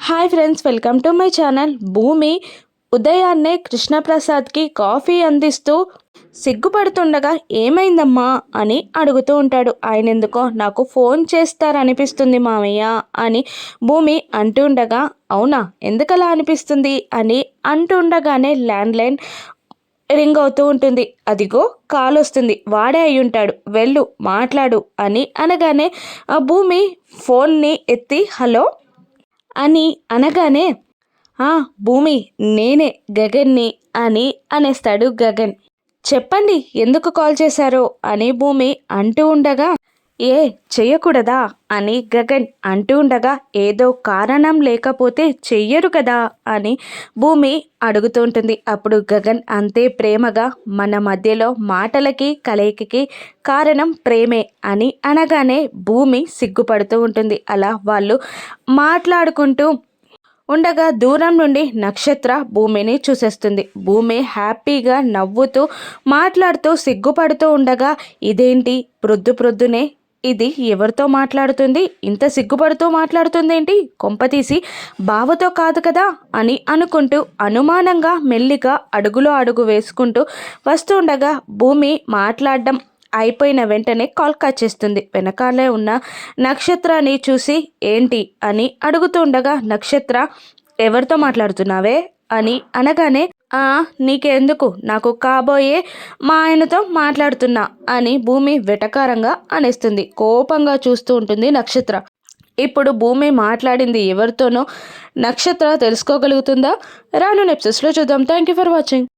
Hi friends, welcome to my channel. భూమి ఉదయాన్నే కృష్ణప్రసాద్కి coffee అందిస్తూ సిగ్గుపడుతుండగా ఏమైందమ్మా అని అడుగుతూ ఉంటాడు. ఆయన ఎందుకో నాకు ఫోన్ చేస్తారనిపిస్తుంది మామయ్య అని భూమి అంటుండగా, అవునా ఎందుకలా అనిపిస్తుంది అని అంటుండగానే ల్యాండ్లైన్ రింగ్ అవుతూ ఉంటుంది. అదిగో కాల్ వస్తుంది, వాడే అయి ఉంటాడు, వెళ్ళు మాట్లాడు అని అనగానే ఆ భూమి ఫోన్ని ఎత్తి హలో అని అనగానే, ఆ భూమి నేనే గగన్ని అని అనేస్తాడు గగన్. చెప్పండి ఎందుకు కాల్ చేశారో అని భూమి అంటూ ఉండగా, ఏ చెయ్యకూడదా అని గగన్ అంటూ ఉండగా, ఏదో కారణం లేకపోతే చెయ్యరు కదా అని భూమి అడుగుతూ ఉంటుంది. అప్పుడు గగన్ అంతే ప్రేమగా, మన మధ్యలో మాటలకి కలయికకి కారణం ప్రేమే అని అనగానే భూమి సిగ్గుపడుతూ ఉంటుంది. అలా వాళ్ళు మాట్లాడుకుంటూ ఉండగా దూరం నుండి నక్షత్ర భూమిని చూసేస్తుంది. భూమి హ్యాపీగా నవ్వుతూ మాట్లాడుతూ సిగ్గుపడుతూ ఉండగా, ఇదేంటి ప్రొద్దునే ఇది ఎవరితో మాట్లాడుతుంది, ఇంత సిగ్గుపడుతూ మాట్లాడుతుంది ఏంటి, కొంపతీసి బావతో కాదు కదా అని అనుకుంటూ అనుమానంగా మెల్లిగా అడుగులో అడుగు వేసుకుంటూ వస్తుండగా భూమి మాట్లాడడం అయిపోయిన వెంటనే కాల్ కట్ చేస్తుంది. వెనకాలే ఉన్న నక్షత్రాన్ని చూసి ఏంటి అని అడుగుతుండగా, నక్షత్ర ఎవరితో మాట్లాడుతున్నావే అని అనగానే, నీకెందుకు, నాకు కాబోయే మా ఆయనతో మాట్లాడుతున్నా అని భూమి వెటకారంగా అనేస్తుంది. కోపంగా చూస్తూ ఉంటుంది నక్షత్ర. ఇప్పుడు భూమి మాట్లాడింది ఎవరితోనో నక్షత్ర తెలుసుకోగలుగుతుందా? రాను ఎపిసోడ్స్లో చూద్దాం. Thank you for watching.